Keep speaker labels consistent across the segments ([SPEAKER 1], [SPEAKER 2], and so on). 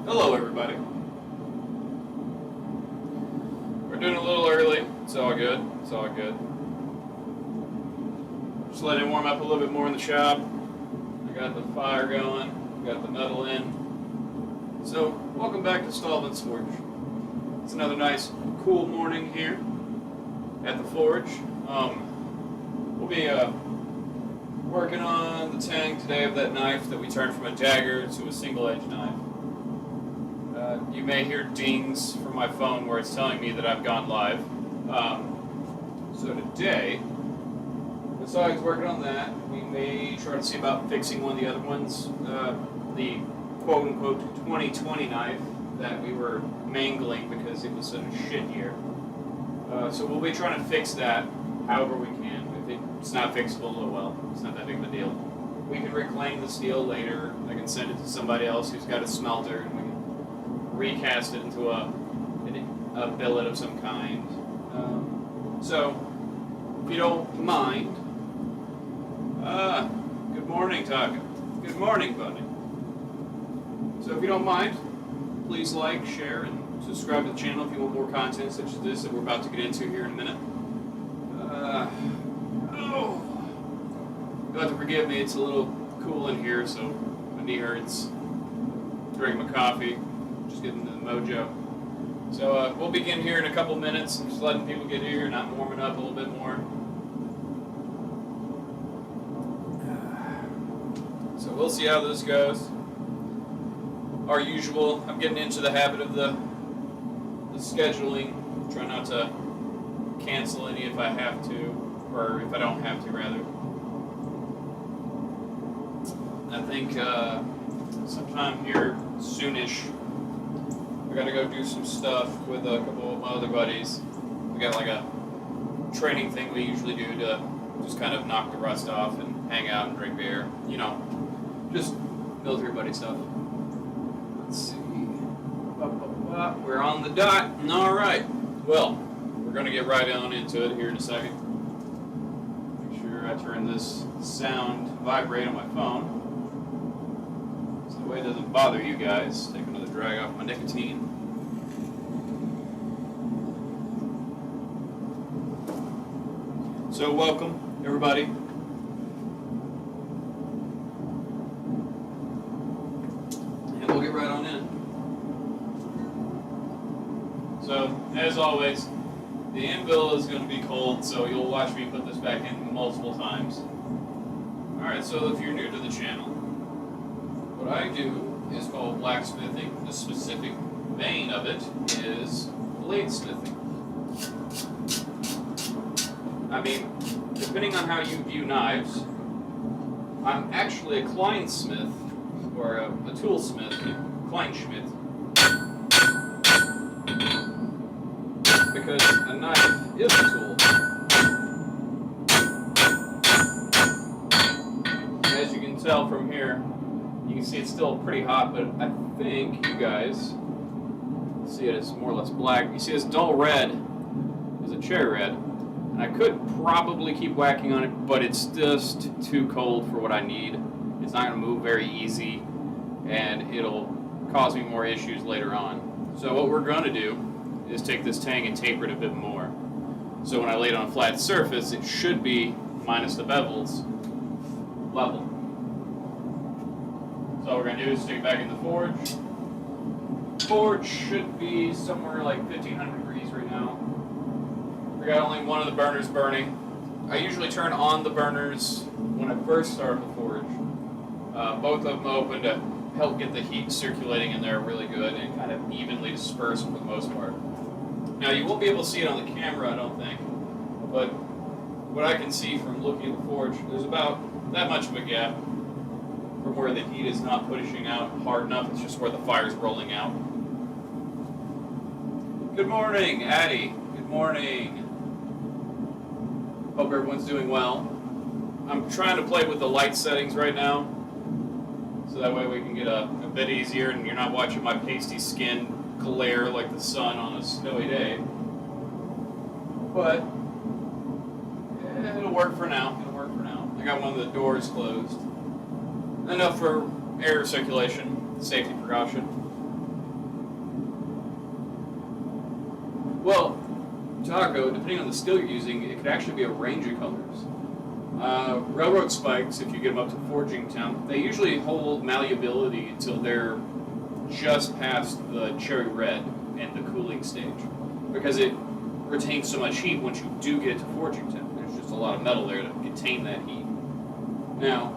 [SPEAKER 1] Hello, everybody. We're doing a little early. It's all good. It's all good. Just letting it warm up a little bit more in the shop. I got the fire going. Got the metal in. So, welcome back to Stallman's Forge. It's another nice, cool morning here at the forge. We'll be working on the tang today of that knife that we turned from a dagger to a single-edge knife. You may hear dings from my phone where it's telling me that I've gone live. So today, besides working on that, we may try to see about fixing one of the other ones. The quote-unquote 2020 knife that we were mangling because it was such a shit year. So we'll be trying to fix that however we can. If it's not fixable, oh well. It's not that big of a deal. We can reclaim the steel later. I can send it to somebody else who's got a smelter, and we can recast it into a billet of some kind. So, if you don't mind, good morning, Taka. Good morning, buddy. So if you don't mind, please like, share, and subscribe to the channel if you want more content such as this that we're about to get into here in a minute. You'll have to forgive me, it's a little cool in here, so my knee hurts. Drinking my coffee, just getting the mojo. So we'll begin here in a couple minutes, just letting people get here, not warming up a little bit more. So we'll see how this goes. Our usual, I'm getting into the habit of the scheduling. Try not to cancel any if I have to, or if I don't have to, rather. I think sometime here soonish, I gotta go do some stuff with a couple of my other buddies. We got like a training thing we usually do to just kind of knock the rust off and hang out and drink beer. You know, just military buddy stuff. Let's see. We're on the dot. All right. Well, we're going to get right on into it here in a second. Make sure I turn this sound vibrate on my phone, so the way it doesn't bother you guys. Take another drag off my nicotine. So welcome, everybody. And we'll get right on in. So, as always, the anvil is going to be cold, so you'll watch me put this back in multiple times. Alright, so if you're new to the channel, what I do is called blacksmithing. The specific vein of it is bladesmithing. I mean, depending on how you view knives, I'm actually a Kleinsmith, or a toolsmith, Kleinschmidt. Because a knife is a tool. As you can tell from here, you can see it's still pretty hot, but I think you guys see it as more or less black. You see this dull red is a cherry red. And I could probably keep whacking on it, but it's just too cold for what I need. It's not going to move very easy, and it'll cause me more issues later on. So what we're going to do is take this tang and taper it a bit more. So when I lay it on a flat surface, it should be, minus the bevels, level. So what we're going to do is stick it back in the forge. Forge should be somewhere like 1500 degrees right now. We got only one of the burners burning. I usually turn on the burners when I first start the forge. Both of them open to help get the heat circulating in there really good and kind of evenly dispersed for the most part. Now, you won't be able to see it on the camera, I don't think, but what I can see from looking at the forge, there's about that much of a gap from where the heat is not pushing out hard enough. It's just where the fire's rolling out. Good morning, Addie. Good morning. Hope everyone's doing well. I'm trying to play with the light settings right now, so that way we can get a bit easier and you're not watching my pasty skin glare like the sun on a snowy day. But it'll work for now. It'll work for now. I got one of the doors closed. Enough for air circulation, safety precaution. taco, depending on the steel you're using, it could actually be a range of colors. Railroad spikes, if you get them up to forging temp, they usually hold malleability until they're just past the cherry red and the cooling stage, because it retains so much heat once you do get to forging temp. There's just a lot of metal there to contain that heat. Now,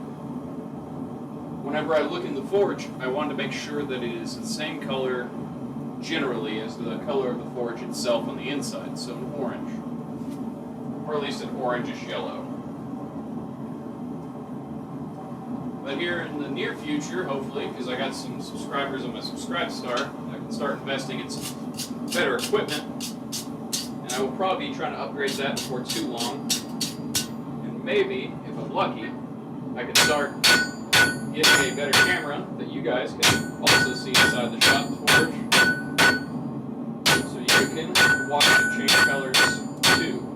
[SPEAKER 1] whenever I look in the forge, I want to make sure that it is the same color generally as the color of the forge itself on the inside, so an orange, or at least an orangish yellow. But here in the near future, hopefully, because I got some subscribers on my Subscribestar, I can start investing in some better equipment, and I will probably be trying to upgrade that before too long. And maybe, if I'm lucky, I can start getting a better camera that you guys can also see inside the shop forge, so you can watch it change colors too.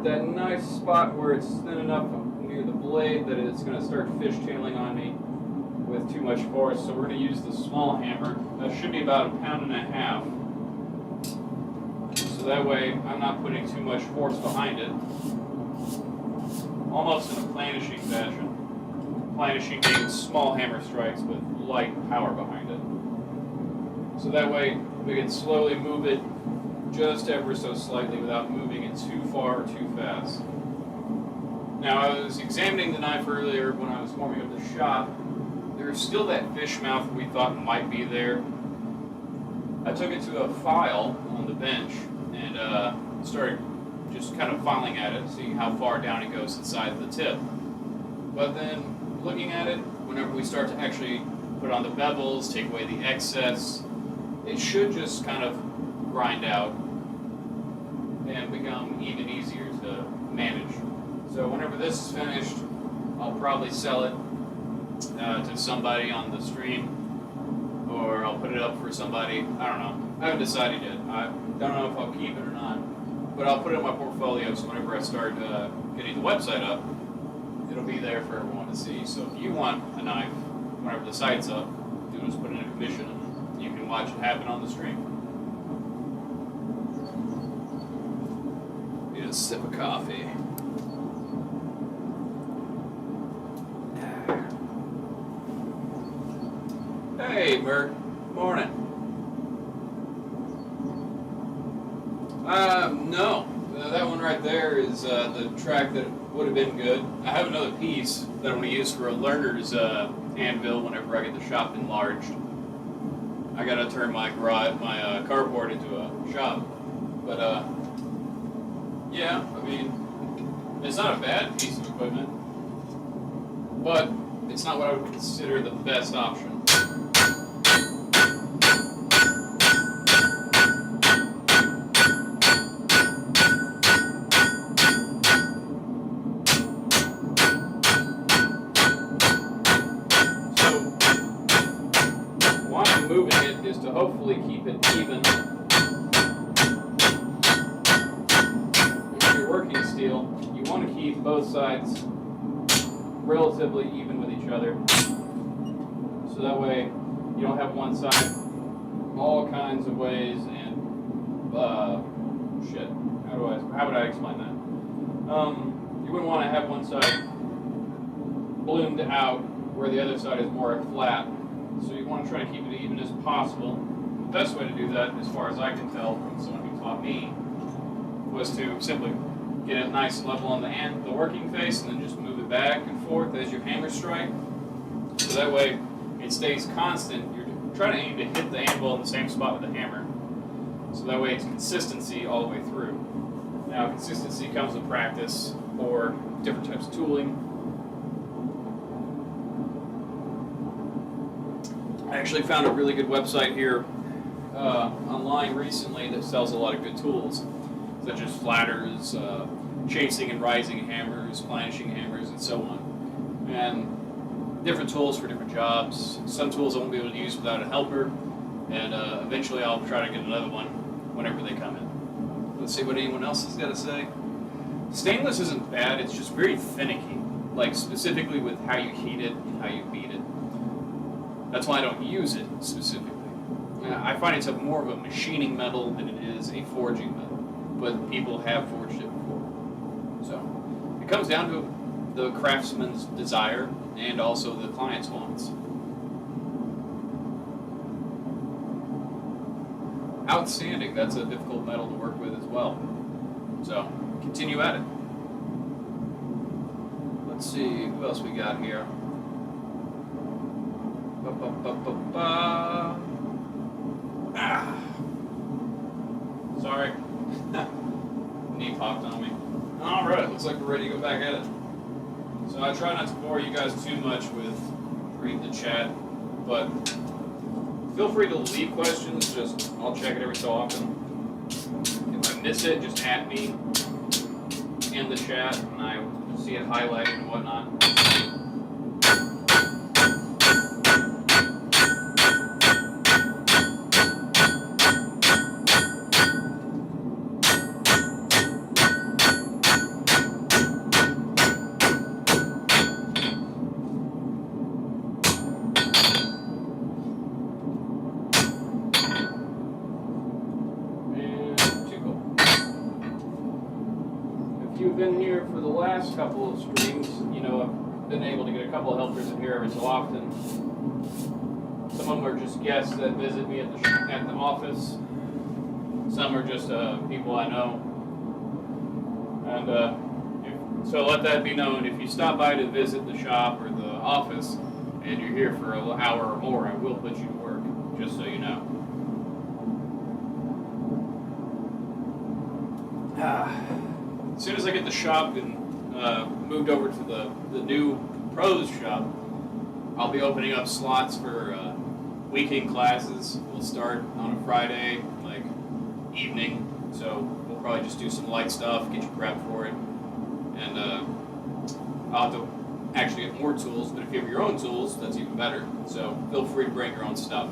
[SPEAKER 1] That nice spot where it's thin enough near the blade that it's going to start fishtailing on me with too much force. So we're going to use the small hammer. That should be about 1.5 pounds. So that way I'm not putting too much force behind it. Almost in a planishing fashion. Planishing being small hammer strikes with light power behind it. So that way we can slowly move it just ever so slightly without moving it too far or too fast. Now, I was examining the knife earlier when I was warming up the shop. There's still that fish mouth we thought might be there. I took it to a file on the bench and started just kind of filing at it, seeing how far down it goes inside the tip. But then looking at it, whenever we start to actually put on the bevels, take away the excess, it should just kind of grind out and become even easier to manage. So whenever this is finished, I'll probably sell it to somebody on the stream, or I'll put it up for somebody. I don't know. I haven't decided yet. I don't know if I'll keep it or not, but I'll put it in my portfolio, so whenever I start getting the website up, it'll be there for everyone to see. So if you want a knife, whenever the site's up, you just put in a commission and you can watch it happen on the stream. A sip of coffee. Hey, Mert. Morning. No. That one right there is the track that would have been good. I have another piece that I'm going to use for a learner's anvil whenever I get the shop enlarged. I got to turn my carport into a shop. But, yeah, I mean, it's not a bad piece of equipment, but it's not what I would consider the best option. So, why I'm moving it is to hopefully keep it even. You want to keep both sides relatively even with each other, so that way you don't have one side all kinds of ways and shit. How would I explain that? You wouldn't want to have one side bloomed out where the other side is more flat. So you want to try to keep it even as possible. The best way to do that, as far as I can tell from someone who taught me, was to simply get it nice level on the working face, and then just move it back and forth as you hammer strike. So that way it stays constant. You're trying to aim to hit the anvil in the same spot with the hammer. So that way it's consistency all the way through. Now consistency comes with practice or different types of tooling. I actually found a really good website here online recently that sells a lot of good tools, such as flatters, chasing and rising hammers, planishing hammers, and so on. And different tools for different jobs. Some tools I won't be able to use without a helper, and eventually I'll try to get another one whenever they come in. Let's see what anyone else has got to say. Stainless isn't bad, it's just very finicky, like specifically with how you heat it and how you beat it. That's why I don't use it specifically. I find it's more of a machining metal than it is a forging metal, but people have forged it before. So it comes down to the craftsman's desire and also the client's wants. Outstanding, that's a difficult metal to work with as well. So continue at it. Let's see, who else we got here? Sorry. Knee popped on me. Alright, looks like we're ready to go back at it. So I try not to bore you guys too much with reading the chat, but feel free to leave questions, just I'll check it every so often. If I miss it, just at me in the chat and I see it highlighted and whatnot. If you've been here for the last couple of streams, you know I've been able to get a couple of helpers in here every so often. Some of them are just guests that visit me at the office. Some are just people I know. And so let that be known. If you stop by to visit the shop or the office and you're here for an hour or more, I will put you to work, just so you know. As soon as I get the shop and moved over to the new pros shop, I'll be opening up slots for weekend classes. We'll start on a Friday, like evening, so we'll probably just do some light stuff, get you prepped for it, and I'll have to actually get more tools, but if you have your own tools, that's even better, so feel free to bring your own stuff.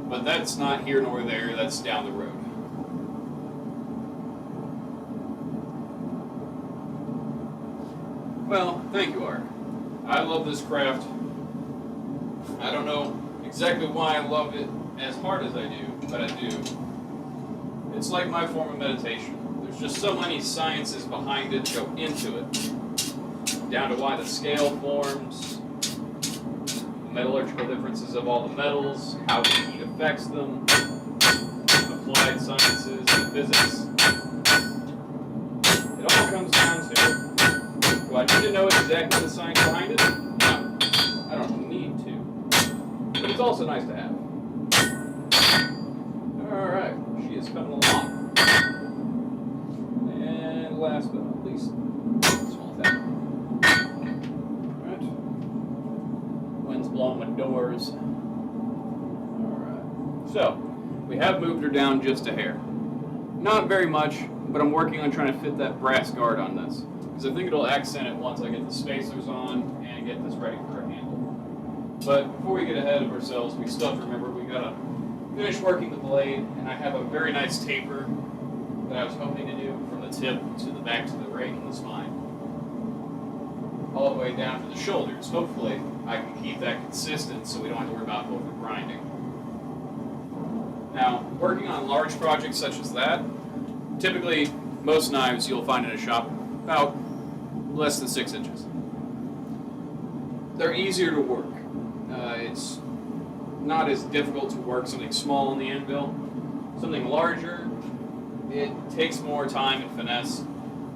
[SPEAKER 1] But that's not here nor there, that's down the road. Well, thank you, Art. I love this craft. I don't know exactly why I love it as hard as I do, but I do. It's like my form of meditation. There's just so many sciences behind it go into it, down to why the scale forms, the metallurgical differences of all the metals, how the heat affects them, applied sciences and physics. It all comes down to, do I need to know exactly the science behind it? No, I don't need to. But it's also nice to have. Alright, she is coming along. And last but not least, small tap. Alright. Wind's blowing my doors. Alright. So, we have moved her down just a hair. Not very much, but I'm working on trying to fit that brass guard on this, because I think it'll accent it once I get the spacers on and get this ready for a handle. But before we get ahead of ourselves, we still have to remember we gotta finish working the blade, and I have a very nice taper that I was hoping to do from the tip to the back to the rake and the spine, all the way down to the shoulders. Hopefully I can keep that consistent so we don't have to worry about over grinding. Now, working on large projects such as that, typically most knives you'll find in a shop about less than 6 inches. They're easier to work. It's not as difficult to work something small on the anvil. Something larger, it takes more time and finesse.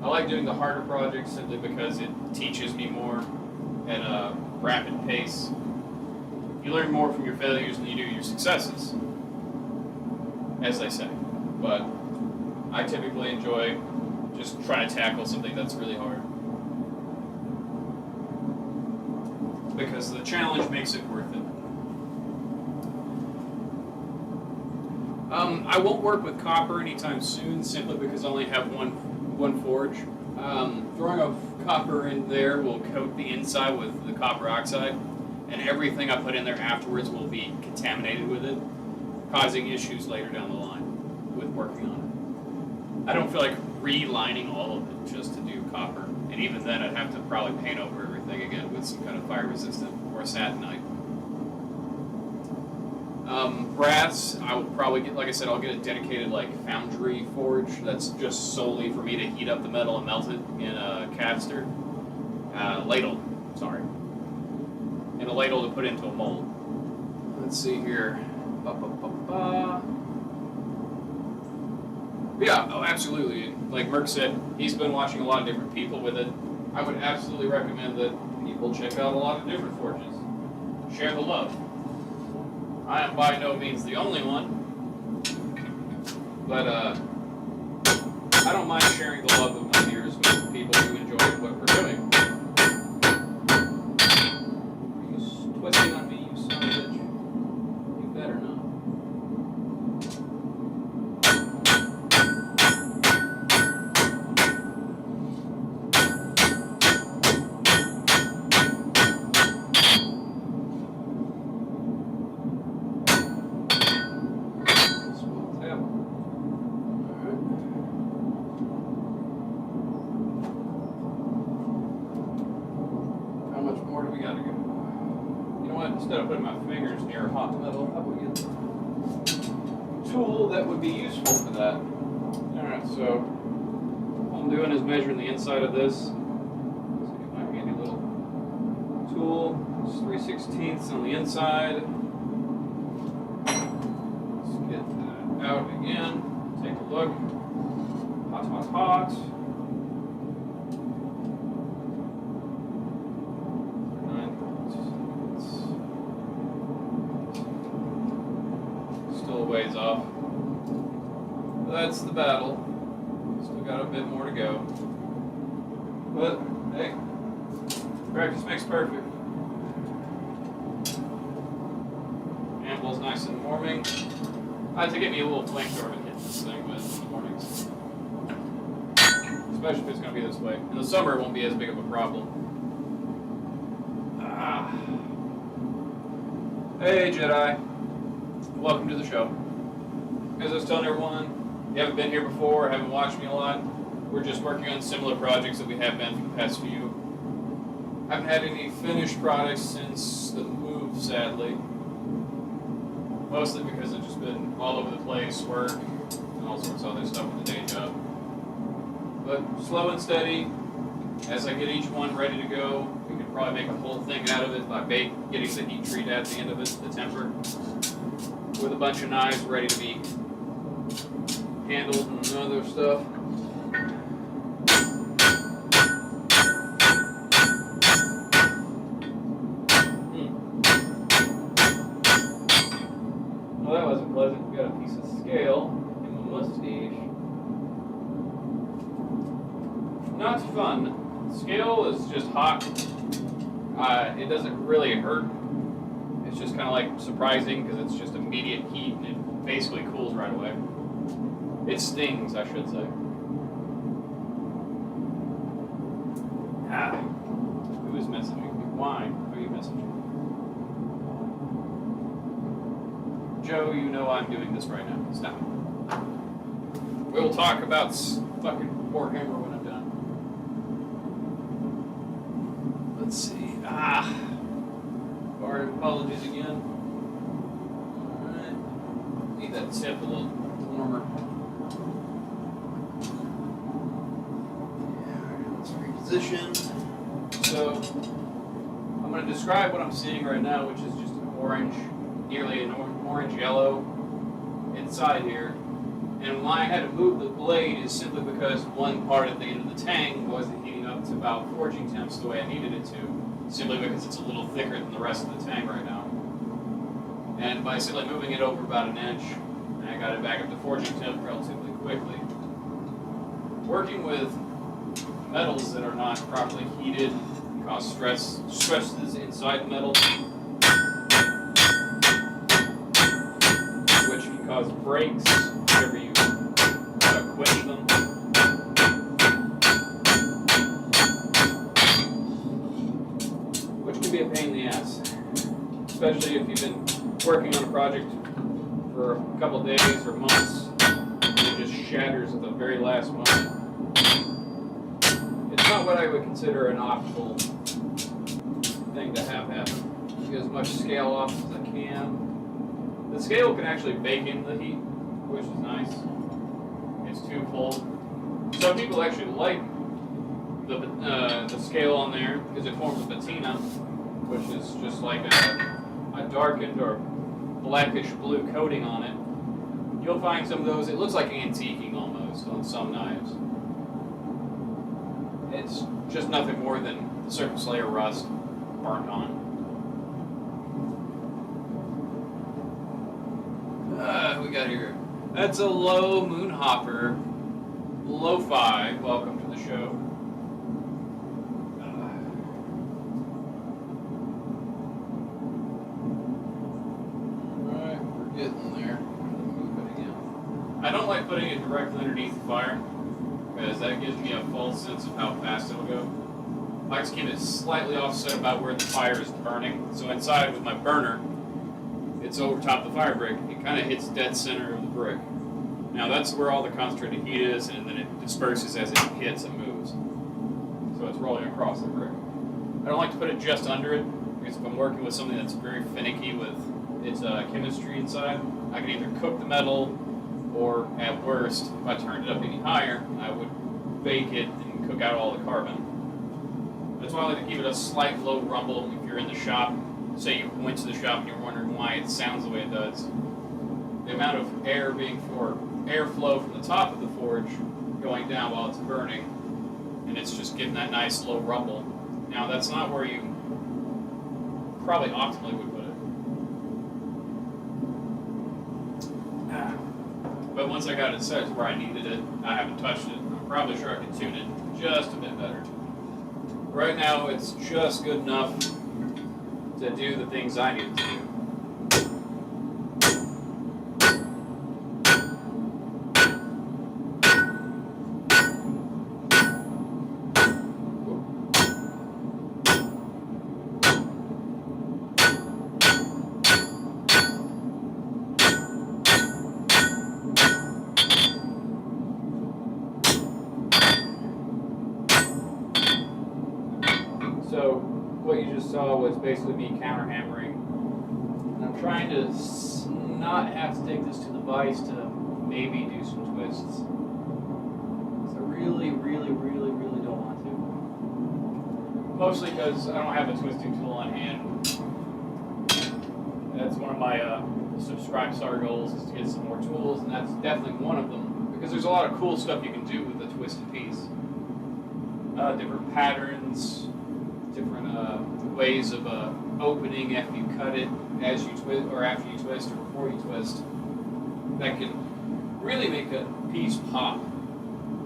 [SPEAKER 1] I like doing the harder projects simply because it teaches me more at a rapid pace. You learn more from your failures than you do your successes, as they say. But I typically enjoy just trying to tackle something that's really hard, because the challenge makes it worth it. I won't work with copper anytime soon, simply because I only have one forge. Throwing a copper in there will coat the inside with the copper oxide, and everything I put in there afterwards will be contaminated with it, causing issues later down the line with working on it. I don't feel like relining all of it just to do copper. And even then, I'd have to probably paint over everything again with some kind of fire resistant or satinite. Brass, I will probably get, like I said, I'll get a dedicated like foundry forge that's just solely for me to heat up the metal and melt it in a caster. Ladle, sorry. In a ladle to put into a mold. Let's see here. Yeah, oh, absolutely. Like Merc said, he's been watching a lot of different people with it. I would absolutely recommend that people check out a lot of different forges. Share the love. I am by no means the only one, but I don't mind sharing the love of my viewers with people who enjoy what we're doing. Are you twisting on me, you son of a bitch? You better not. Instead of putting my fingers near hot metal, how about we get a tool that would be useful for that? Alright, so what I'm doing is measuring the inside of this. Let's get my handy little tool. It's 3/16 on the inside. Let's get that out again. Take a look. Hot, hot, hot. Ways off. That's the battle. Still got a bit more to go. But, hey, practice makes perfect. Anvil's nice and warming. I have to get me a little flamethrower to hit this thing with in the mornings. Especially if it's going to be this way. In the summer, it won't be as big of a problem. Hey, Jedi. Welcome to the show. As I was telling everyone, if you haven't been here before or haven't watched me a lot, we're just working on similar projects that we have been for the past few. I haven't had any finished products since the move, sadly. Mostly because I've just been all over the place, work, and all sorts of other stuff with the day job. But slow and steady, as I get each one ready to go, we can probably make a whole thing out of it by getting the heat treat at the end of it, the temper, with a bunch of knives ready to be handled and other stuff. Well, that wasn't pleasant. We got a piece of scale in my mustache. Not fun. Scale is just hot. It doesn't really hurt. It's just kind of like surprising because it's just immediate heat and it basically cools right away. It stings, I should say. Who is messaging me? Why are you messaging me? Joe, you know I'm doing this right now. Stop. We will talk about fucking Warhammer when I'm done. Let's see. Apologies again. Alright. Need that tip a little warmer. Yeah, let's reposition. So, I'm going to describe what I'm seeing right now, which is just an orange, nearly an orange-yellow inside here. And why I had to move the blade is simply because one part at the end of the tang wasn't heating up to about forging temps the way I needed it to. Simply because it's a little thicker than the rest of the tang right now. And by simply moving it over about an inch, I got it back up to forging temp relatively quickly. Working with metals that are not properly heated cause stresses inside the metal, which can cause breaks whenever you quench them. Which can be a pain in the ass, especially if you've been working on a project for a couple of days or months and it just shatters at the very last moment. It's not what I would consider an optimal thing to have happen. Get as much scale off as I can. The scale can actually bake in the heat, which is nice. It's too cold. Some people actually like the scale on there because it forms a patina, which is just like a darkened or blackish blue coating on it. You'll find some of those, it looks like antiquing almost on some knives. It's just nothing more than the surface layer rust burnt on. We got here. That's a low Moonhopper. Lo-Fi. Welcome to the show. Alright, we're getting there. Move it again. I don't like putting it directly underneath the fire because that gives me a false sense of how fast it'll go. I like to keep it slightly offset about where the fire is burning. So inside with my burner, it's over top the fire brick. It kind of hits dead center of the brick. Now that's where all the concentrated heat is, and then it disperses as it hits and moves. So it's rolling across the brick. I don't like to put it just under it, because if I'm working with something that's very finicky with its chemistry inside, I can either cook the metal, or at worst, if I turned it up any higher, I would bake it and cook out all the carbon. That's why I like to keep it a slight low rumble if you're in the shop. Say you went to the shop and you're wondering why it sounds the way it does. The amount of airflow from the top of the forge going down while it's burning, and it's just getting that nice low rumble. Now that's not where you probably optimally would put it. But once I got it set to where I needed it, I haven't touched it. I'm probably sure I could tune it just a bit better. Right now it's just good enough to do the things I need to do. So what you just saw was basically me counter hammering. And I'm trying to not have to take this to the vise to maybe do some twists. So I really don't want to. Mostly because I don't have a twisting tool on hand. That's one of my Subscribe Star goals, is to get some more tools, and that's definitely one of them. Because there's a lot of cool stuff you can do with a twisted piece. Different patterns, different ways of opening after you cut it, as you twist, or after you twist, or before you twist, that can really make a piece pop.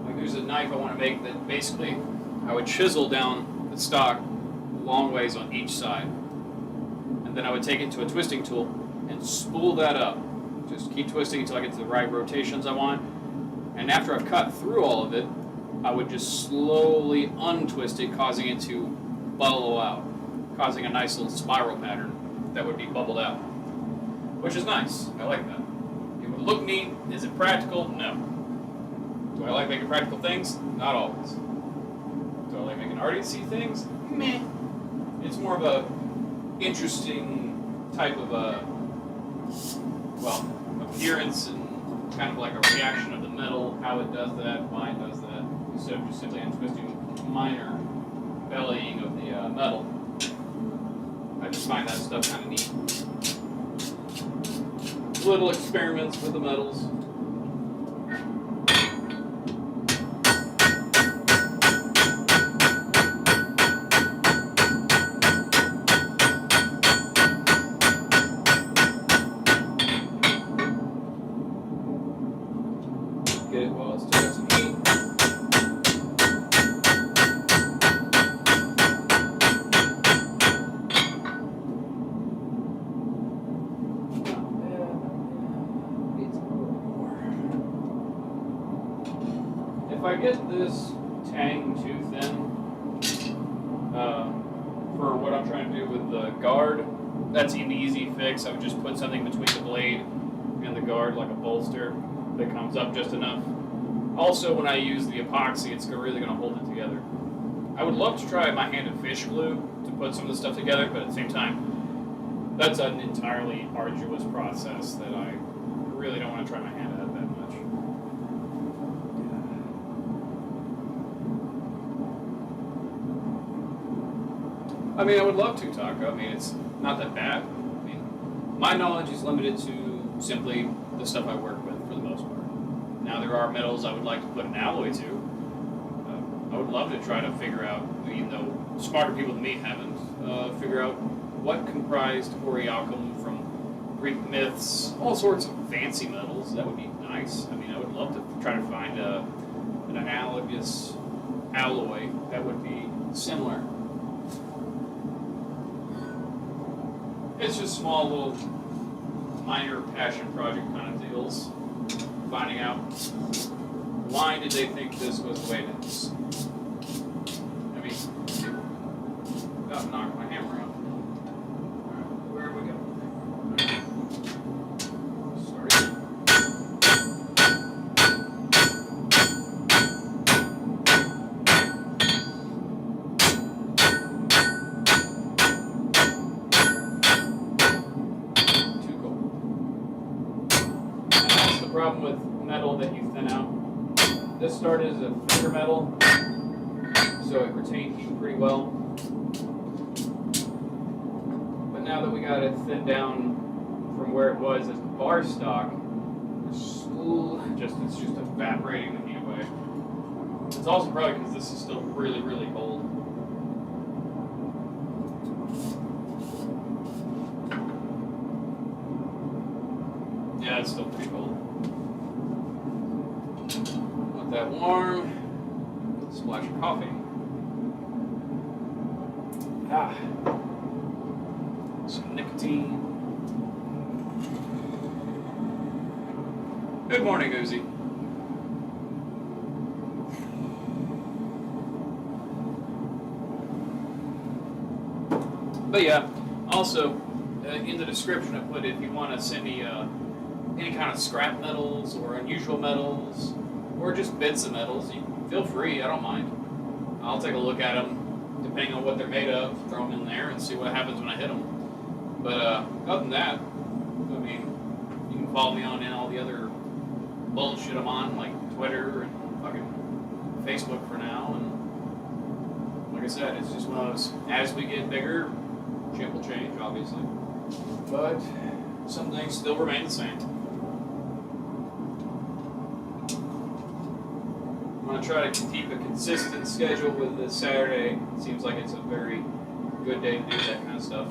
[SPEAKER 1] Like there's a knife I want to make that basically I would chisel down the stock long ways on each side, and then I would take it to a twisting tool and spool that up. Just keep twisting until I get to the right rotations I want, and after I've cut through all of it, I would just slowly untwist it, causing it to bubble out, causing a nice little spiral pattern that would be bubbled out, which is nice. I like that. It would look neat. Is it practical? No. Do I like making practical things? Not always. Do I like making artsy things? Meh. It's more of a interesting type of appearance and kind of like a reaction of the metal, how it does that, why it does that, instead of just simply untwisting minor bellying of the metal. I just find that stuff kind of neat. Little experiments with the metals. Get it while it's still got some heat. If I get this tang too thin for what I'm trying to do with the guard, that's an easy fix. I would just put something between the blade and the guard, like a bolster, that comes up just enough Also, when I use the epoxy, it's really going to hold it together. I would love to try my hand and fish glue to put some of the stuff together, but at the same time, that's an entirely arduous process that I really don't want to try my hand at that much. I mean, I would love to, Taco. I mean, it's not that bad. I mean, my knowledge is limited to simply the stuff I work with for the most part. Now, there are metals I would like to put an alloy to. I would love to try to figure out, even though smarter people than me haven't, figure out what comprised Auriocum from Greek myths, all sorts of fancy metals. That would be nice. I mean, I would love to try to find an analogous alloy that would be similar. It's just small little minor passion project kind of deals. Finding out why did they think this was the way it is. I mean, got to knock my hammer out. Alright, where we go? Sorry. Too cold. And that's the problem with metal that you thin out. This started as a finger metal, so it retained heat pretty well. But now that we got it thinned down from where it was as bar stock, it's just evaporating the heat away. It's also probably because this is still really, really cold. Yeah, it's still pretty cold. Let that warm. Splash of coffee. Some nicotine. Good morning, Uzi. But yeah, also in the description I put if you want to send me any kind of scrap metals or unusual metals or just bits of metals, you feel free. I don't mind. I'll take a look at them depending on what they're made of, throw them in there and see what happens when I hit them. But other than that, I mean, you can follow me on all the other bullshit I'm on, like Twitter and fucking Facebook for now. And like I said, it's just one of those, as we get bigger, shit will change, obviously. But some things still remain the same. I'm going to try to keep a consistent schedule with this Saturday. It seems like it's a very good day to do that kind of stuff.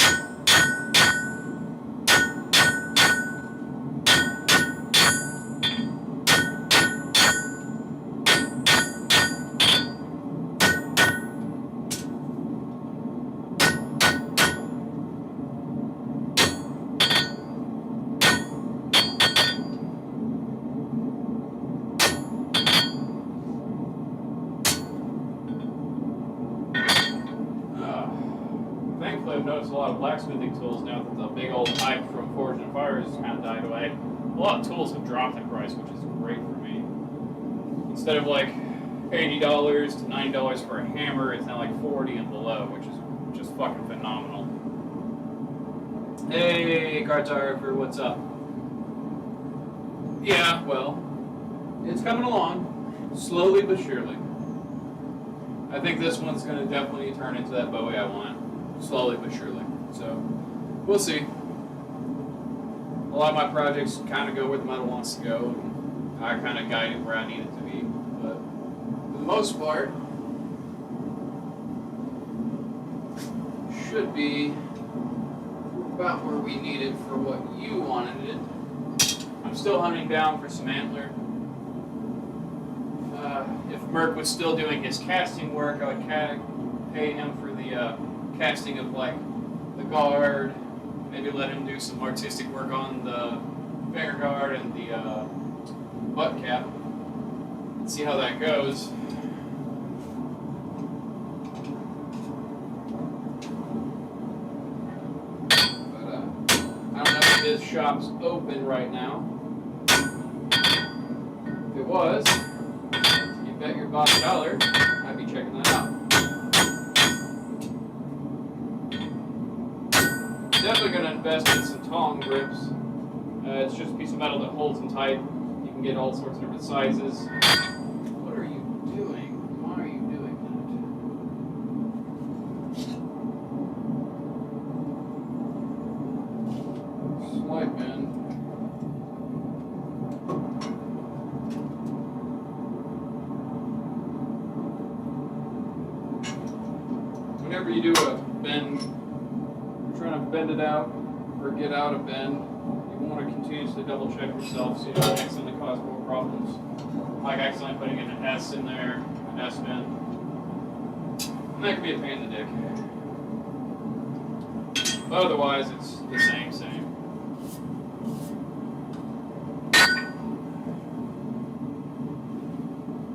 [SPEAKER 1] I've noticed a lot of blacksmithing tools now that the big old hype from Forged in Fire has kind of died away. A lot of tools have dropped in price, which is great for me. Instead of like $80 to $90 for a hammer, it's now like $40 and below, which is just fucking phenomenal. Hey, cartographer, what's up? Yeah, well, it's coming along, slowly but surely. I think this one's going to definitely turn into that Bowie I want. Slowly but surely. So, we'll see. A lot of my projects kind of go where the metal wants to go, and I kind of guide it where I need it to be. But for the most part, should be about where we need it for what you wanted it. I'm still hunting down for some antler. If Merc was still doing his casting work, I would pay him for the casting of like the guard, maybe let him do some artistic work on the finger guard and the butt cap, and see how that goes. But I don't know if this shop's open right now. If it was, bought $1, I'd be checking that out. Definitely going to invest in some tong grips. It's just a piece of metal that holds them tight. You can get all sorts of different sizes. What are you doing? Why are you doing that? Slight bend. Whenever you do a bend, you're trying to bend it out or get out of bend, you want to continuously double check yourself so you don't accidentally cause more problems. Like accidentally putting in an S in there, an S bend. And that can be a pain in the dick. But otherwise, it's the same.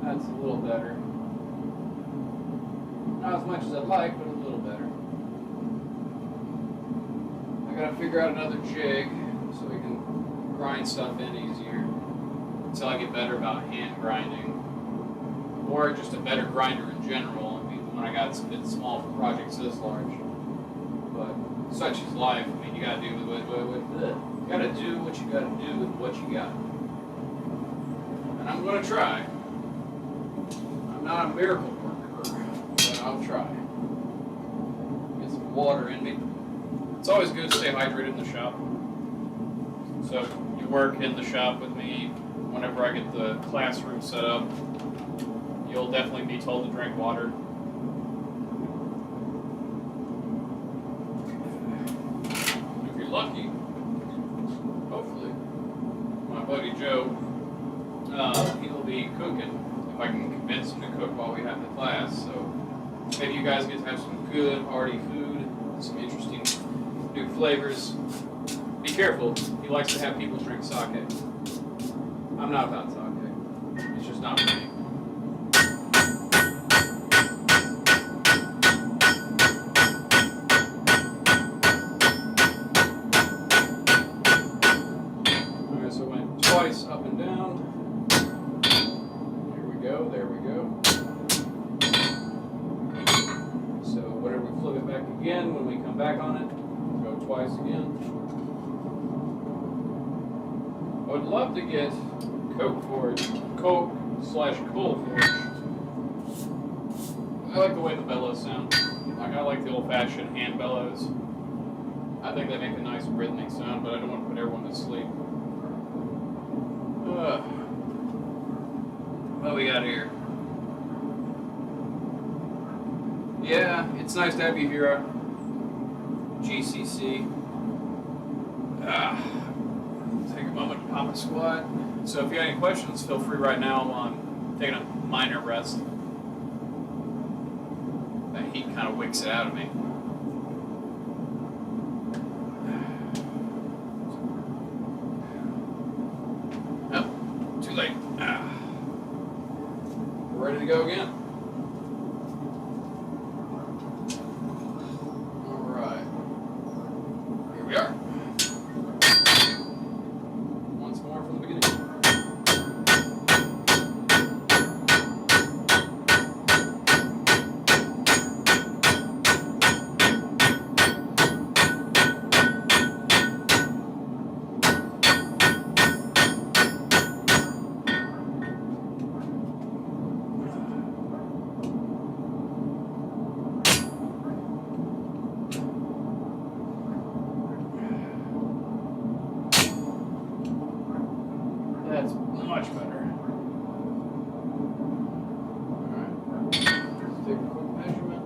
[SPEAKER 1] That's a little better. Not as much as I'd like, but a little better. I gotta figure out another jig so we can grind stuff in easier until I get better about hand grinding. Or just a better grinder in general. I mean, when I got a bit small for projects this large. But such is life. I mean, you gotta do you gotta do what you gotta do with what you got. And I'm gonna try. I'm not a miracle worker, but I'll try. Get some water in me. It's always good to stay hydrated in the shop. So you work in the shop with me. Whenever I get the classroom set up, you'll definitely be told to drink water. If you're lucky, hopefully, my buddy Joe, he'll be cooking if I can convince him to cook while we have the class. So maybe you guys get to have some good hearty food, some interesting new flavors. Be careful. He likes to have people drink sake. I'm not about sake. It's just not for me. Alright, so I went twice up and down. There we go. So whenever we flip it back again, when we come back on it, go twice again. I would love to get Coke/Coal Forge. I like the way the bellows sound. Like I like the old-fashioned hand bellows. I think they make a nice rhythmic sound, but I don't want to put everyone to sleep. What we got here? Yeah, it's nice to have you here, GCC. Take a moment to pop a squat. So if you got any questions, feel free right now while I'm taking a minor rest. That heat kind of wicks it out of me. Oh, too late. We're ready to go again. All right. Here we are. Once more from the beginning. That's much better. Alright, let's take a quick measurement.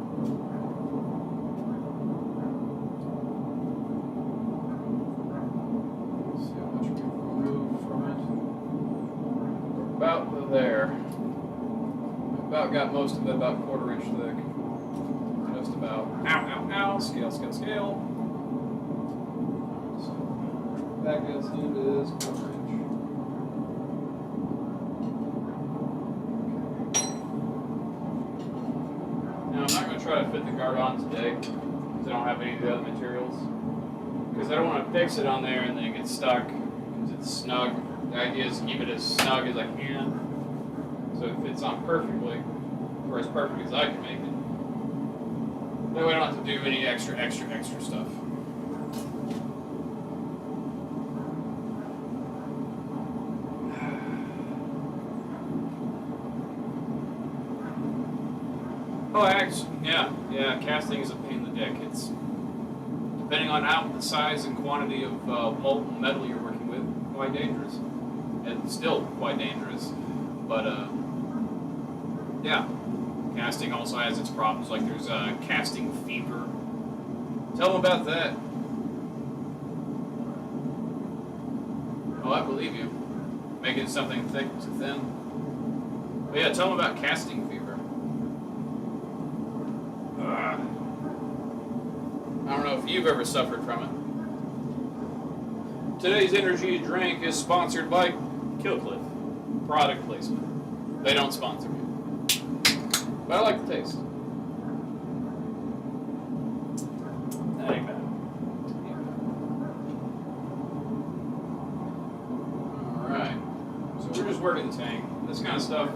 [SPEAKER 1] Let's see how much we've removed from it. We're about there. About got most of it, about 1/4 inch thick. Just about. Ow. Scale. So, back as neat is 1/4 inch. Try to fit the guard on today because I don't have any of the other materials, because I don't want to fix it on there and then it gets stuck because it's snug. The idea is to keep it as snug as I can so it fits on perfectly. or as perfect as I can make it. That way I don't have to do any extra stuff. Oh, actually, yeah, casting is a pain in the dick. It's, depending on the size and quantity of molten metal you're working with, quite dangerous. And still quite dangerous. But, yeah. Casting also has its problems, like there's casting fever. Tell them about that. Oh, I believe you. Making something thick to thin. But yeah, tell them about casting fever. I don't know if you've ever suffered from it. Today's energy drink is sponsored by Killcliff. Product placement. They don't sponsor me. But I like the taste. That ain't bad. Alright. So we're just working the tank. This kind of stuff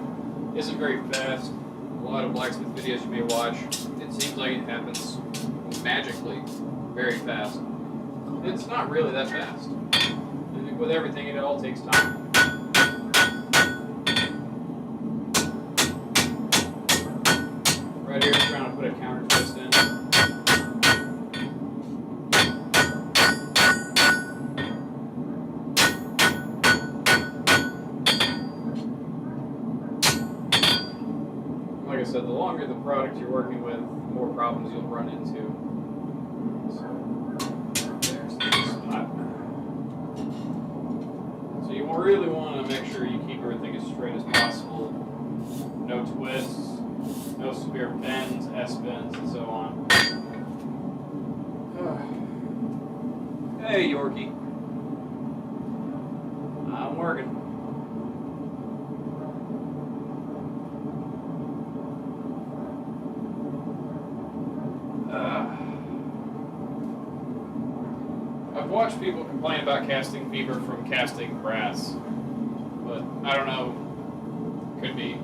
[SPEAKER 1] isn't very fast. A lot of blacksmith videos you may watch, it seems like it happens magically very fast. It's not really that fast. And with everything, it all takes time. Right here, trying to put a counter twist in. Like I said, the longer the product you're working with, the more problems you'll run into. So, there's the spot. So you really want to make sure you keep everything as straight as possible. No twists. No severe bends, S-bends, and so on. Hey, Yorkie. I'm working. I've watched people complain about casting fever from casting brass, but I don't know. Could be.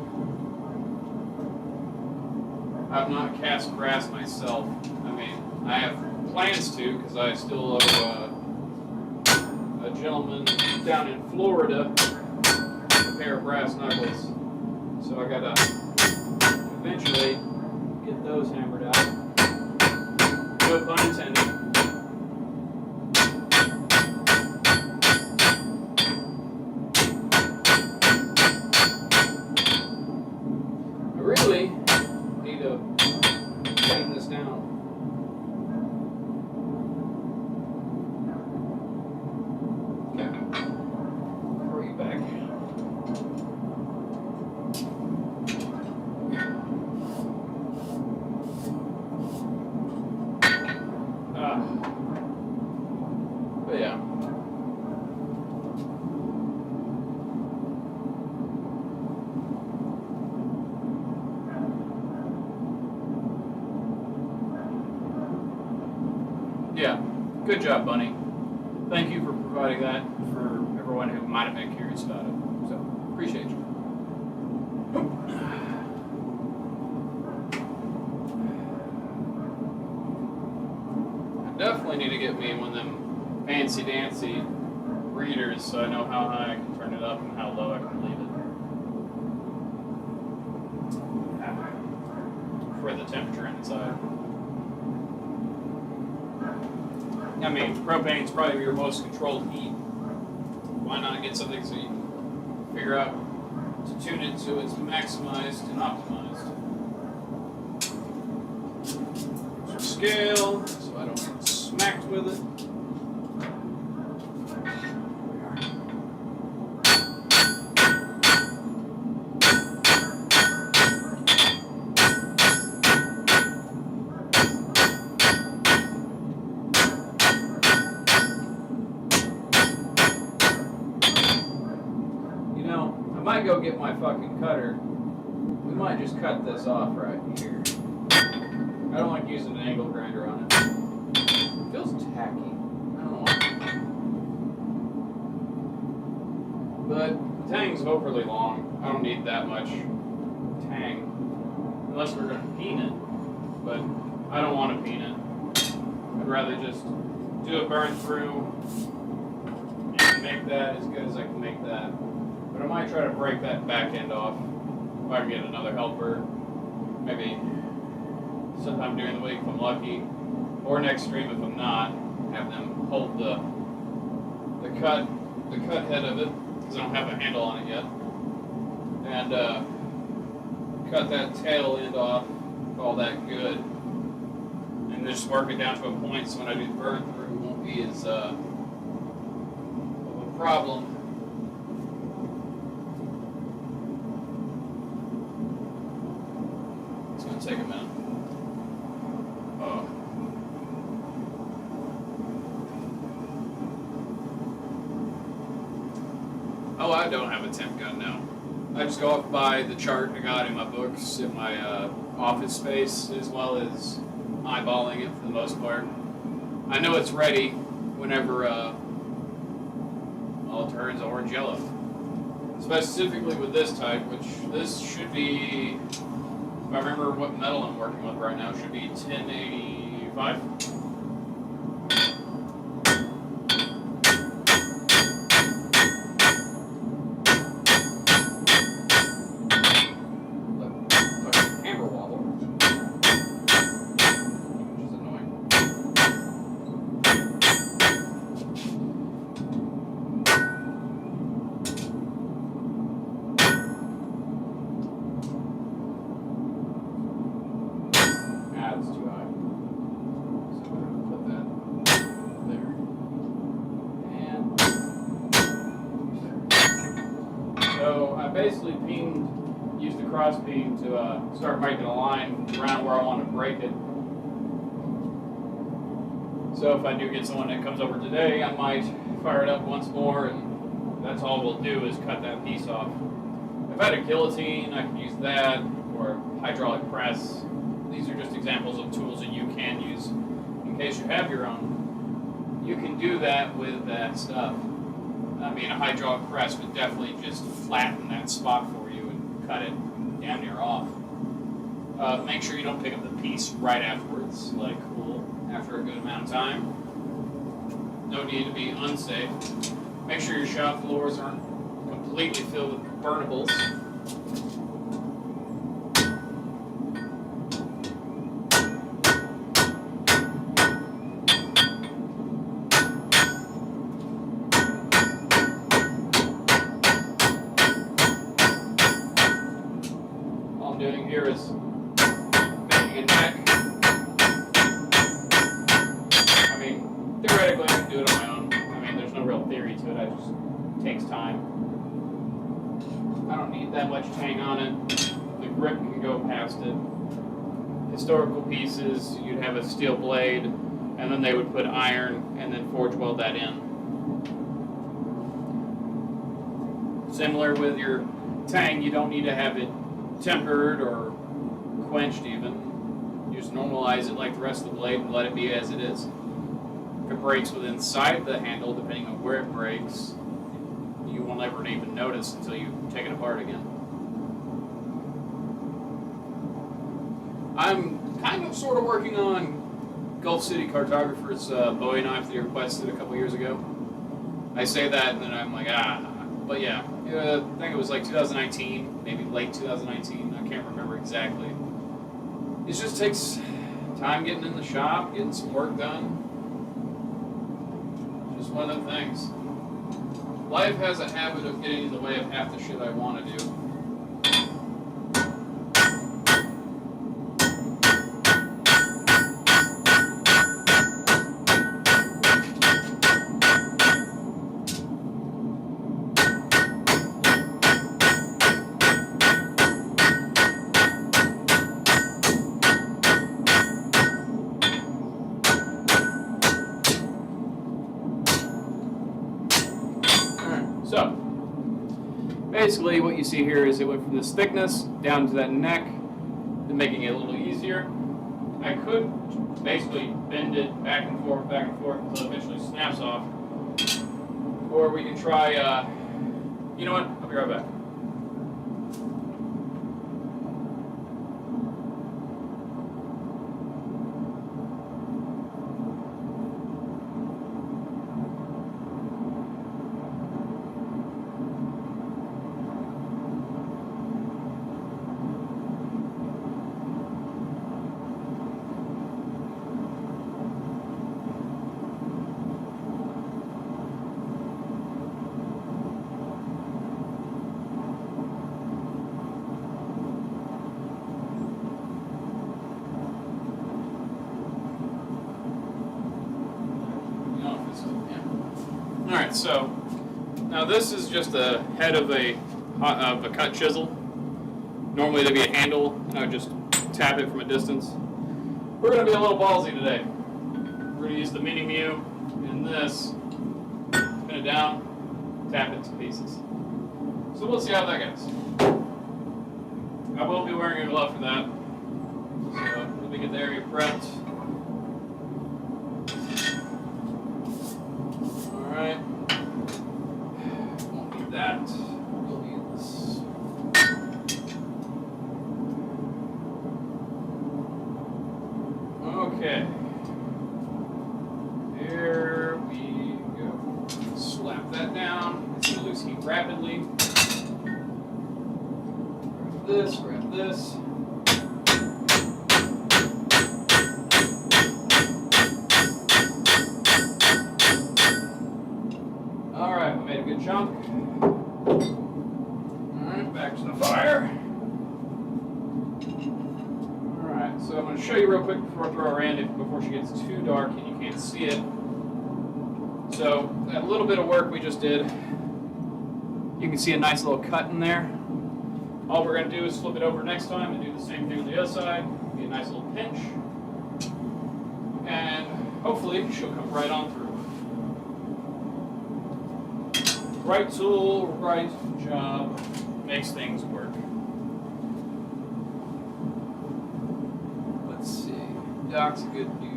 [SPEAKER 1] I've not cast brass myself. I mean, I have plans to, because I still owe a gentleman down in Florida a pair of brass knuckles. So I gotta eventually get those hammered out. No pun intended. I really need to tighten this down. Okay. Throw you back. But yeah. Yeah, good job, Bunny. Thank you for providing that for everyone who might have been curious about it. So, appreciate you. I definitely need to get me one of them fancy-dancy readers so I know how high I can turn it up and how low I can leave it. For the temperature inside. I mean, propane's probably your most controlled heat. Why not get something so you can figure out to tune it so it's maximized and optimized? There's a scale, so I don't get smacked with it. I might go get my fucking cutter. We might just cut this off right here. I don't like using an angle grinder on it. It feels tacky. I don't know why. But the tang's overly long. I don't need that much tang. unless we're going to peen it, but I don't want to peen it. I'd rather just do a burn through and make that as good as I can make that. But I might try to break that back end off if I can get another helper, maybe sometime during the week if I'm lucky, or next stream if I'm not, have them hold the cut head of it, because I don't have a handle on it yet, and cut that tail end off, all that good, and just work it down to a point so when I do the burn through it won't be as of a problem. It's going to take a minute. Oh, I don't have a temp gun now. I just go off by the chart I got in my books in my office space, as well as eyeballing it for the most part. I know it's ready whenever all it turns orange yellow. Specifically with this type, which this should be, if I remember what metal I'm working with right now, should be 1085. Basically used the cross beam to start making a line around where I want to break it. So if I do get someone that comes over today, I might fire it up once more, and that's all we'll do is cut that piece off. If I had a guillotine, I could use that, or hydraulic press. These are just examples of tools that you can use in case you have your own. You can do that with that stuff. I mean, a hydraulic press would definitely just flatten that spot for you and cut it damn near off. Make sure you don't pick up the piece right afterwards, like cool, after a good amount of time. No need to be unsafe. Make sure your shop floors aren't completely filled with burnables. Here is making a neck. I mean, theoretically I can do it on my own. I mean, there's no real theory to it. It just takes time. I don't need that much tang on it. The grip can go past it. Historical pieces, you'd have a steel blade, and then they would put iron and then forge weld that in. Similar with your tang, you don't need to have it tempered or quenched even. You just normalize it like the rest of the blade and let it be as it is. If it breaks with inside the handle, depending on where it breaks, you won't ever even notice until you take it apart again. I'm kind of sort of working on Gulf City Cartographer's Bowie knife that he requested a couple years ago. I say that and then I'm like, but yeah, I think it was like 2019, maybe late 2019. I can't remember exactly. It just takes time getting in the shop, getting some work done. Just one of the things. Life has a habit of getting in the way of half the shit I want to do. So, basically what you see here is it went from this thickness down to that neck, then making it a little easier. I could basically bend it back and forth until it eventually snaps off. Or we can try, you know what, I'll be right back. Alright, so now this is just the head of a cut chisel. Normally there'd be a handle, and I would just tap it from a distance. We're going to be a little ballsy today. We're going to use the Mini Mew in this, spin it down, tap it to pieces. So we'll see how that goes. I will be wearing a glove for that. So let me get the area prepped. Alright. Won't need that. We'll need this. Okay. There we go. Slap that down. It's going to lose heat rapidly. Grab this. Alright, we made a good chunk. Alright, back to the fire. Alright, so I'm going to show you real quick before I throw her in, before she gets too dark and you can't see it. So, that little bit of work we just did, you can see a nice little cut in there. All we're going to do is flip it over next time and do the same thing on the other side. Be a nice little pinch. And hopefully she'll come right on through. Right tool, right job, makes things work. Let's see. Doc's a good dude.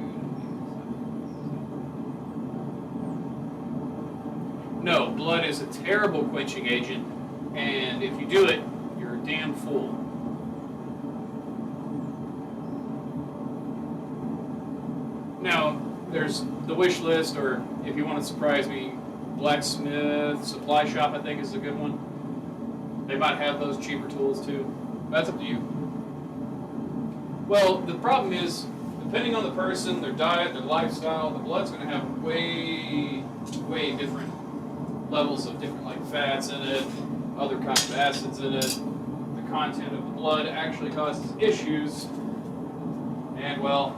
[SPEAKER 1] No, blood is a terrible quenching agent, and if you do it, you're a damn fool. Now, there's the wish list, or if you want to surprise me, Blacksmith Supply Shop, I think, is a good one. They might have those cheaper tools too. That's up to you. Well, the problem is, depending on the person, their diet, their lifestyle, the blood's going to have way different levels of different like fats in it, other kinds of acids in it. The content of the blood actually causes issues. And well,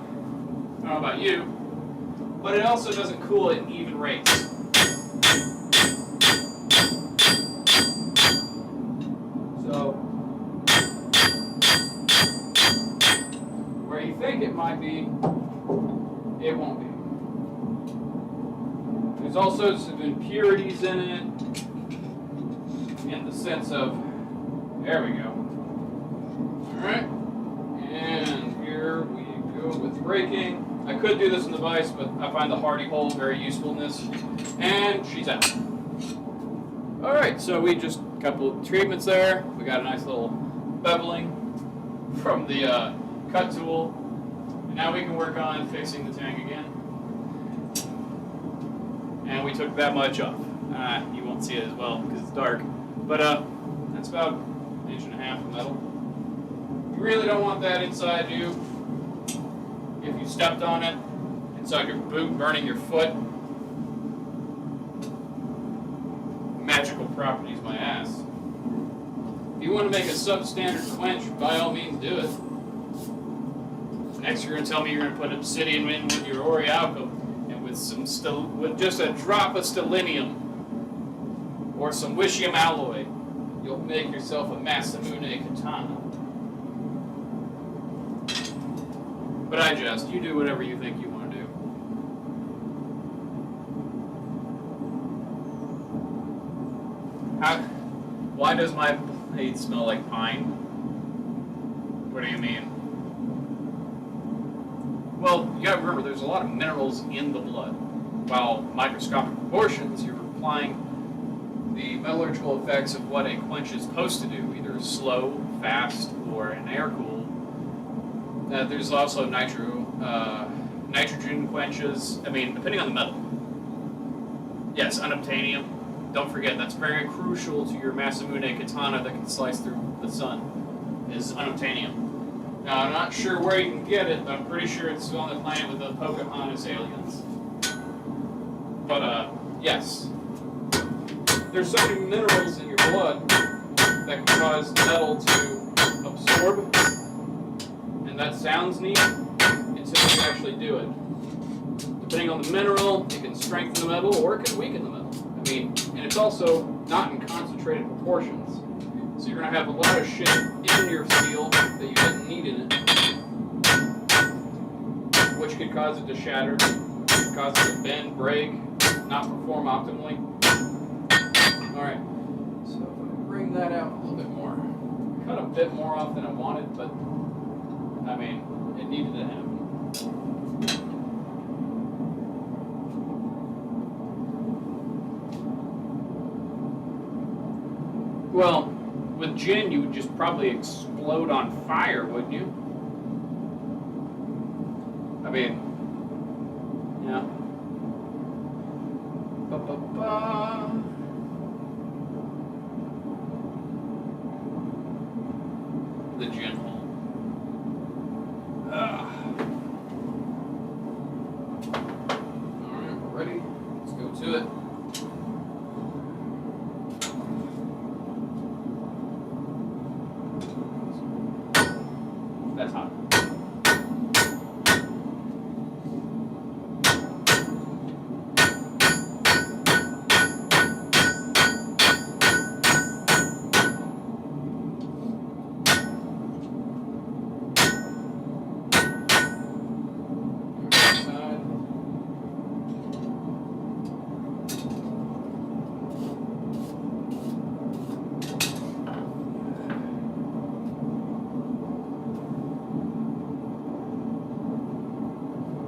[SPEAKER 1] I don't know about you, but it also doesn't cool at even rates. So, where you think it might be, it won't be. There's also some impurities in it, in the sense of, there we go. Alright, and here we go with braking. I could do this in the vise, but I find the hardy hole very useful in this. And she's out. Alright, so we just, a couple of treatments there. We got a nice little beveling from the cut tool. And now we can work on fixing the tank again. And we took that much off. You won't see it as well because it's dark. But that's about 1.5 inches of metal. You really don't want that inside you. If you stepped on it, inside your boot, burning your foot. Magical properties, my ass. If you want to make a substandard quench, by all means do it. Next you're going to tell me you're going to put obsidian in with your Orialco. With just a drop of stellinium or some wishium alloy, you'll make yourself a Masamune katana. But you do whatever you think you want to do. Why does my blade smell like pine? What do you mean? Well, you gotta remember, there's a lot of minerals in the blood. While microscopic proportions, you're applying the metallurgical effects of what a quench is supposed to do, either slow, fast, or an air cool. There's also nitrogen quenches. I mean, depending on the metal. Yes, unobtainium. Don't forget, that's very crucial to your Masamune katana that can slice through the sun, is unobtainium. Now, I'm not sure where you can get it, but I'm pretty sure it's on the planet with the Pocahontas aliens. But, yes. There's so many minerals in your blood that can cause metal to absorb. And that sounds neat until you actually do it. Depending on the mineral, it can strengthen the metal or it can weaken the metal. mean, and it's also not in concentrated proportions. So you're going to have a lot of shit in your steel that you didn't need in it, which could cause it to shatter, cause it to bend, break, not perform optimally. Alright, so if I bring that out a little bit more. Cut a bit more off than I wanted, but I mean, it needed to happen. Well, with gin, you would just probably explode on fire, wouldn't you? I mean, yeah. Ba-ba-ba. The gin hole. Alright, we're ready. Let's go to it. That's hot.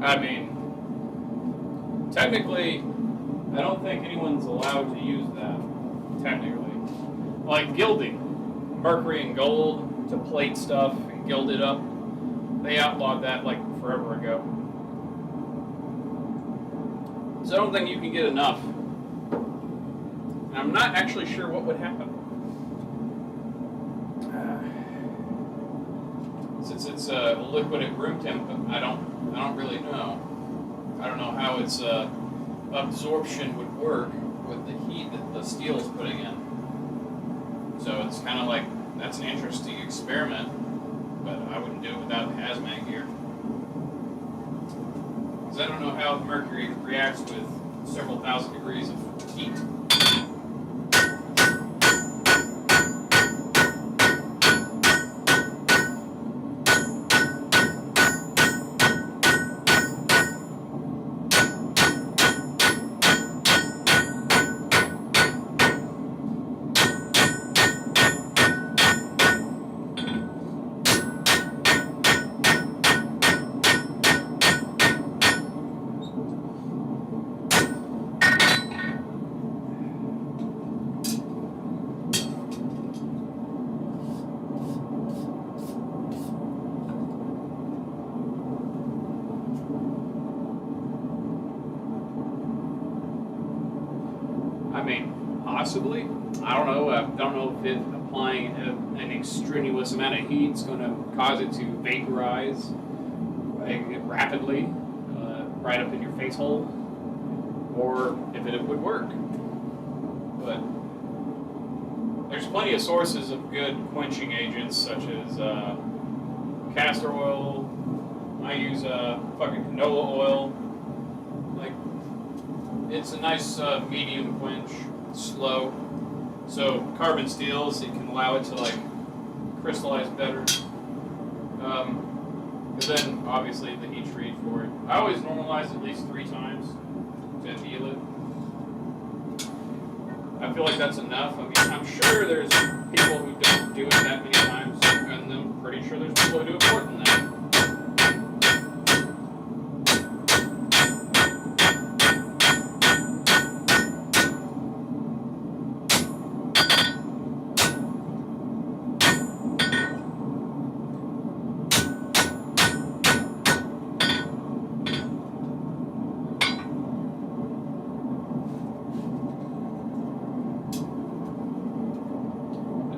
[SPEAKER 1] I mean, technically, I don't think anyone's allowed to use that, technically. Like gilding, mercury and gold to plate stuff and gild it up, they outlawed that like forever ago. So I don't think you can get enough. And I'm not actually sure what would happen. Since it's a liquid at room temp, I don't really know. I don't know how its absorption would work with the heat that the steel is putting in. So it's kind of like, that's an interesting experiment, but I wouldn't do it without hazmat gear. Because I don't know how mercury reacts with several thousand degrees of heat. I mean, possibly. I don't know. I don't know if applying an extraneous amount of heat is going to cause it to vaporize rapidly right up in your face hole, or if it would work. But there's plenty of sources of good quenching agents, such as castor oil. I use fucking canola oil. Like, it's a nice medium quench, slow. So carbon steels, it can allow it to like crystallize better. And then obviously the heat treat for it. I always normalize at least 3 times to heal it. I feel like that's enough. I mean, I'm sure there's people who don't do it that many times, and I'm pretty sure there's people who do it more than that.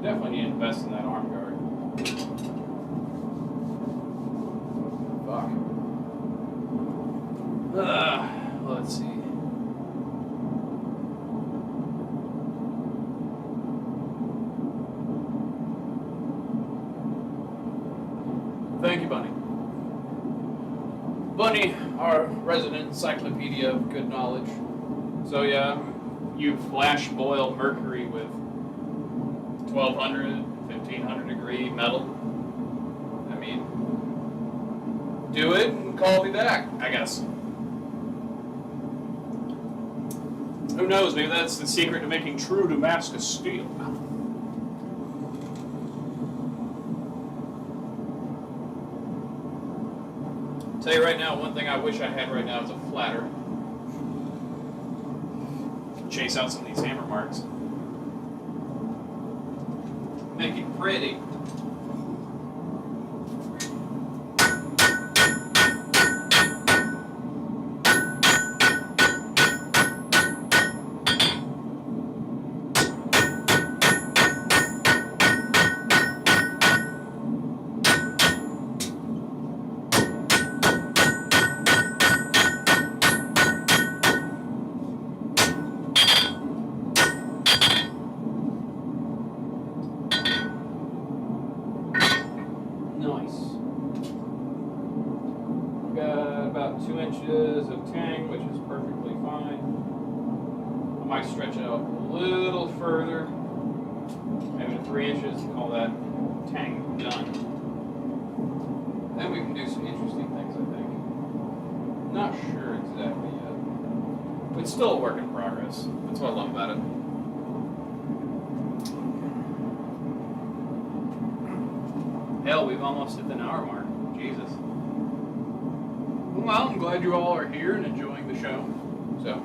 [SPEAKER 1] Definitely need to invest in that arm guard. Fuck. Let's see. Thank you, Bunny. Bunny, our resident encyclopedia of good knowledge. So yeah, you flash boil mercury with 1200, 1500 degree metal, I mean, do it and call me back, I guess. Who knows, maybe that's the secret to making true Damascus steel. Tell you right now, one thing I wish I had right now is a flatter. Chase out some of these hammer marks. Make it pretty. About 2 inches of tang, which is perfectly fine. I might stretch it out a little further, maybe to 3 inches, and call that tang done. Then we can do some interesting things, I think. Not sure exactly yet. It's still a work in progress. That's what I love about it. Hell, we've almost hit the hour mark. Jesus. Well, I'm glad you all are here and enjoying the show. So,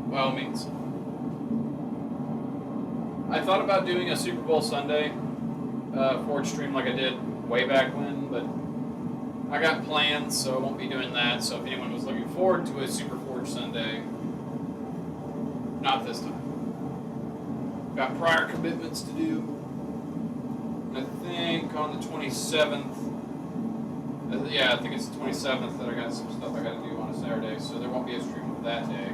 [SPEAKER 1] by all means. I thought about doing a Super Bowl Sunday Forge stream like I did way back when, but I got plans, so I won't be doing that. So if anyone was looking forward to a Super Forge Sunday, not this time. Got prior commitments to do. I think on the 27th, yeah, I think it's the 27th that I got some stuff I got to do on a Saturday, so there won't be a stream that day.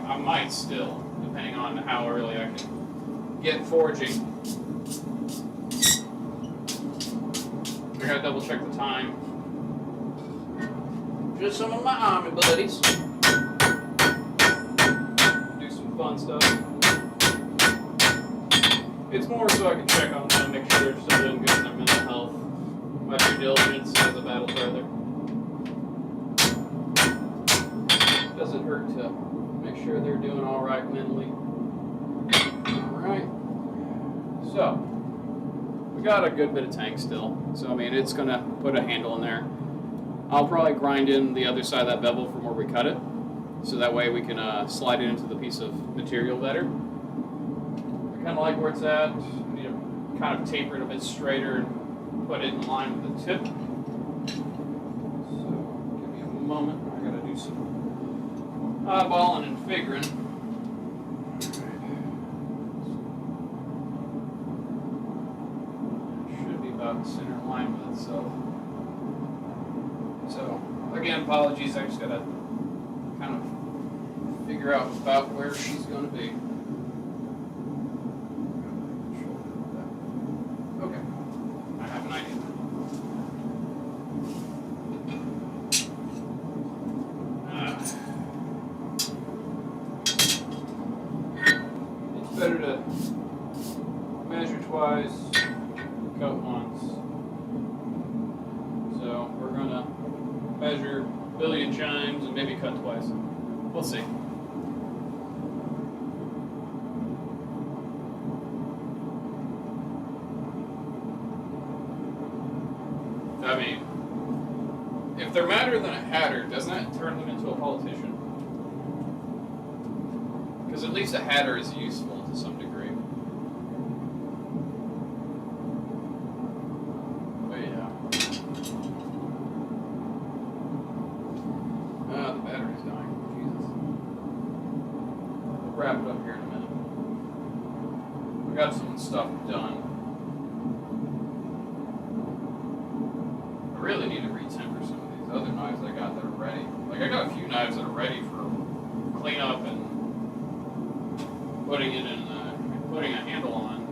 [SPEAKER 1] I might still, depending on how early I can get forging. I gotta double check the time. Just some of my army buddies. Do some fun stuff. It's more so I can check on them, make sure they're still doing good in their mental health. My due diligence as a battle brother. Doesn't hurt to make sure they're doing all right mentally. All right. So, we got a good bit of tank still. So, I mean, it's going to put a handle in there. I'll probably grind in the other side of that bevel from where we cut it. So that way we can slide it into the piece of material better. Kind of like where it's at. I need to kind of taper it a bit straighter and put it in line with the tip. So, give me a moment. I gotta do some eyeballing and figuring. Should be about the center line with itself. So, again, apologies. I just gotta kind of figure out about where she's gonna be. Better to measure twice, cut once. So we're gonna measure billion chimes and maybe cut twice. We'll see. I mean, if they're madder than a hatter, doesn't that turn them into a politician? Because at least a hatter is useful to some degree. But yeah. The battery's dying. Jesus. We'll wrap it up here in a minute. We got some stuff done. I really need to retemper some of these other knives I got that are ready. Like, I got a few knives that are ready for cleanup and putting it in, putting a handle on,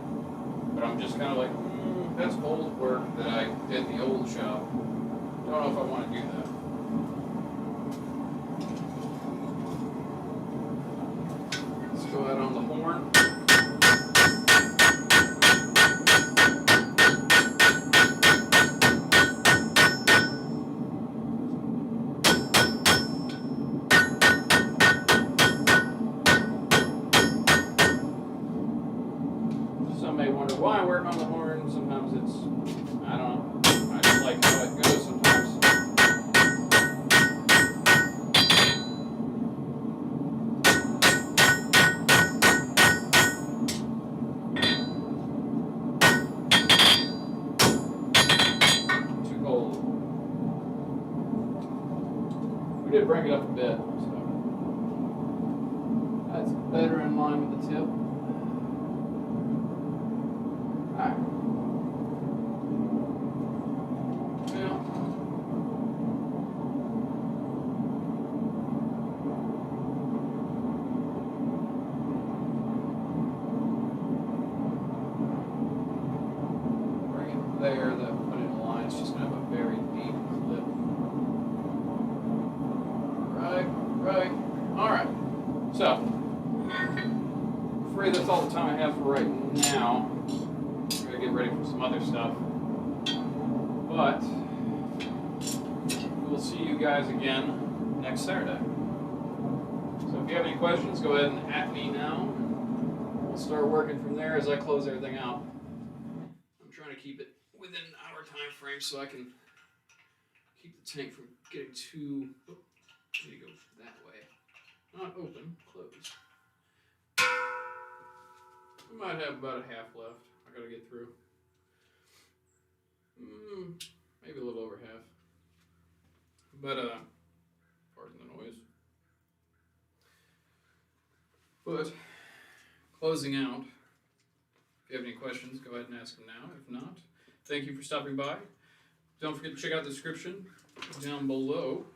[SPEAKER 1] but I'm just kind of like, that's old work that I did in the old shop. Don't know if I want to do that. horn. Some may wonder why I work on the horn. Sometimes it's, I don't know, I just like how it goes sometimes. Too cold. We did break it up a bit, so that's better in line with the tip. Alright. Well, bring it there, that put it in line, it's just going to have a very deep clip. Right. Alright. So, I'm afraid that's all the time I have for right now. Get ready for some other stuff, but we'll see you guys again next Saturday. So if you have any questions, go ahead and at me now. We'll start working from there as I close everything out. I'm trying to keep it within our time frame so I can keep the tank from getting too, I need to go that way, not open, closed. We might have about a half left. I gotta get through. Maybe a little over half. But, pardon the noise. But, closing out, if you have any questions, go ahead and ask them now. If not, thank you for stopping by. Don't forget to check out the description down below,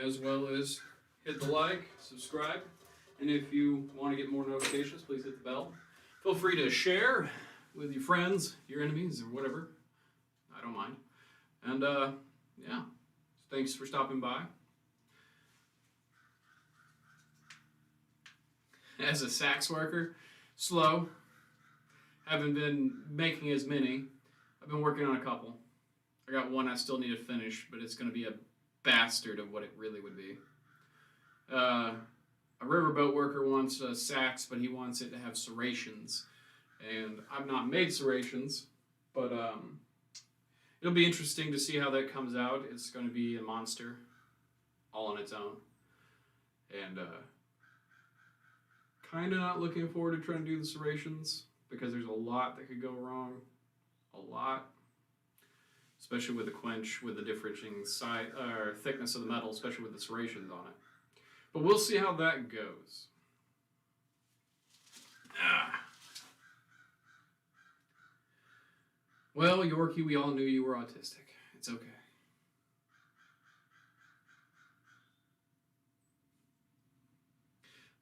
[SPEAKER 1] as well as hit the like, subscribe, and if you want to get more notifications, please hit the bell. Feel free to share with your friends, your enemies, or whatever. I don't mind. And, yeah, thanks for stopping by. As a sax worker, slow. Haven't been making as many. I've been working on a couple. I got one I still need to finish, but it's going to be a bastard of what it really would be. A riverboat worker wants a sax, but he wants it to have serrations. And I've not made serrations, but it'll be interesting to see how that comes out. It's going to be a monster all on its own. And kind of not looking forward to trying to do the serrations because there's a lot that could go wrong. A lot. Especially with the quench, with the differing thickness of the metal, especially with the serrations on it. But we'll see how that goes. Well, Yorkie, we all knew you were autistic. It's okay.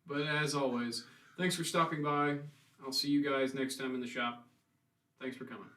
[SPEAKER 1] But as always, thanks for stopping by. I'll see you guys next time in the shop. Thanks for coming.